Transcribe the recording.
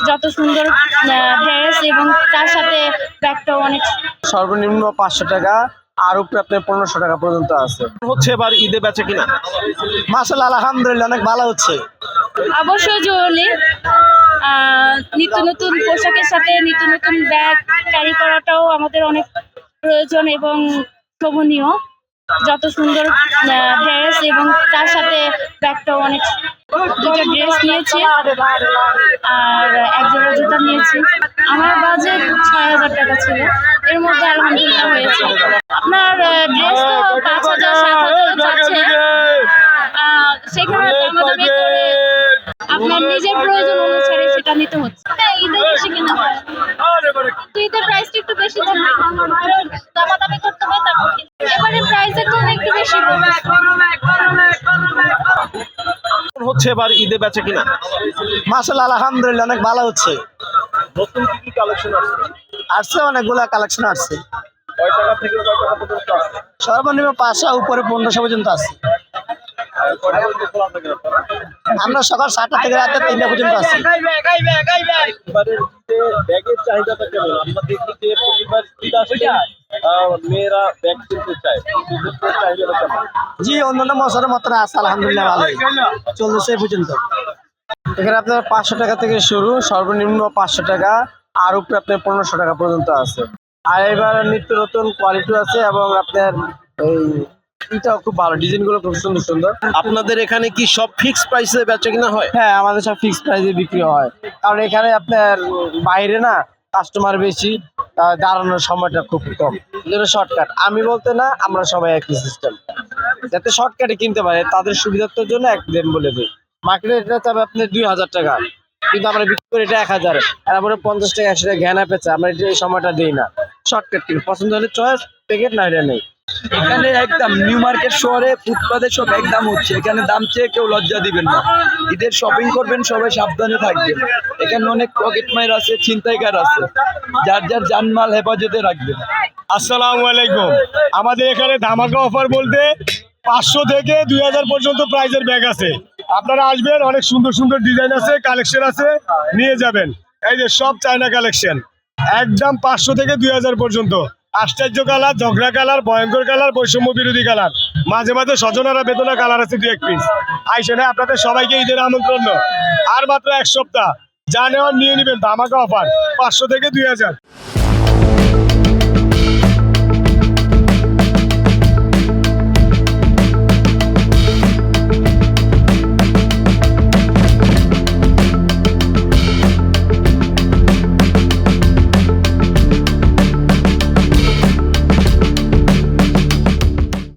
যত সুন্দর ড্রেস এবং তার সাথে ব্যাগটাও অনেক। সর্বনিম্ন 500 টাকা আর উপরে আপনার 1500 টাকা পর্যন্ত আছে। হচ্ছে এবার ঈদে বেচে কিনা? মাশাআল্লাহ, আলহামদুলিল্লাহ অনেক ভালো হচ্ছে। অবশ্যই জরুরি, নিত্য নতুন পোশাকের সাথে নিত্য নতুন ব্যাগ ক্যারি করাটাও আমাদের অনেক প্রয়োজন এবং শোভনীয়। যত সুন্দর ড্রেস এবং তার সাথে ব্যাগটাও অনেক। দুটো ড্রেস নিয়েছি আর এক জোড়া জুতা নিয়েছি। আমার বাজেট ৬,০০০ টাকা ছিল, এর মধ্যে আলহামদুলিল্লাহ হয়েছে। আপনার ড্রেস তো ৫,০০০ ৭,০০০ যাচ্ছে, সেখানে দামাদামি করে আপনার নিজের প্রয়োজন অনুসারে সেটা নিতে হচ্ছে। হ্যাঁ, ঈদে বেশি কেনা হয়, কিন্তু ঈদের প্রাইসটা একটু বেশি থাকে, দামাদামি করতে হয় তারপর কিনতে। এবারে প্রাইসের জন্য একটু বেশি হচ্ছে এবার ঈদে বেচে কিনা? মাশাআল্লাহ, আলহামদুলিল্লাহ অনেক ভালো হচ্ছে। নতুন কি কালেকশন আসছে? আসছে অনেকগুলা কালেকশন আসছে। কয় টাকা থেকে কয় টাকা পর্যন্ত আছে? সর্বনিম্ন 500 উপরে 1500 পর্যন্ত আছে। কয়টা পর্যন্ত খোলা থাকে আপনারা? আমরা সকাল 7টা থেকে রাতে 3টা পর্যন্ত আছি। এবারে ঈদে ব্যাগের চাহিদাটা কেমন? আমরা দেখি যে প্রতিবার ঈদ আসলে মেয়েরা ব্যাগ কিনতে চায়, ঈদের চাহিদাটা কেমন? জি, অন্যান্য বছরের মতন আছে, আলহামদুলিল্লাহ ভালোই চলছে এই পর্যন্ত। এখানে আপনার 500 টাকা থেকে শুরু, সর্বনিম্ন 500 টাকা আর উপরে আপনার 1500 টাকা পর্যন্ত আছে। আর এবার নিত্য নতুন কোয়ালিটি আছে এবং আপনার এই এটাও খুব ভালো, ডিজাইনগুলো খুব সুন্দর সুন্দর। আপনাদের এখানে কি সব ফিক্সড প্রাইসে বেচে কিনা হয়? হ্যাঁ, আমাদের সব ফিক্সড প্রাইসে বিক্রি হয়, কারণ এখানে আপনার বাইরে না কাস্টমার বেশি, দাঁড়ানোর সময়টা খুব কম, এই জন্য শর্টকাট। আমি বলতে না, আমরা সবাই একই সিস্টেম, যাতে শর্টকাটে কিনতে পারে তাদের সুবিধার্থের জন্য একদিন বলে দিই। মার্কেটে এটা চাবে আপনার 2,000 টাকা, কিন্তু আমরা বিক্রি করি এটা 1,000, আর আমরা 50 টাকা 100 টাকা ঘেনা পেঁচে আমরা এই সময়টা দিই না। শর্টকাট কিনি, পছন্দ হলে চয়েস, প্যাকেট না হলে নেই। এখানে একদম নিউ মার্কেট শহরে ফুটপাতে সব একদম হচ্ছে, এখানে দাম চেয়ে কেউ লজ্জা দিবেন না। ঈদের শপিং করবেন, সবাই সাবধানে থাকবেন। এখানে অনেক পকেট মার আছে, ছিনতাইকার আছে, যার যার জানমাল হেফাজতে রাখবেন। আসসালামু আলাইকুম। আমাদের এখানে ধামাকা অফার বলতে 500 থেকে 2,000 পর্যন্ত প্রাইজের ব্যাগ আছে। আপনারা আসবেন, অনেক সুন্দর সুন্দর ডিজাইন আছে, কালেকশন আছে, নিয়ে যাবেন। এই যে সব চায়না কালেকশন, একদম 500 থেকে 2,000 পর্যন্ত। আশ্চর্য কালার, ঝগড়া কালার, ভয়ঙ্কর কালার, বৈষম্য বিরোধী কালার, মাঝে মাঝে সজনারা বেদনা কালার আছে 2-1 পিস। আইসেনে আপনাদের সবাইকে ঈদের আমন্ত্রণ। আর মাত্র 1 সপ্তাহ, যা নেওয়ার নিয়ে নেবেন, ধামাকা অফার 500 থেকে 2,000।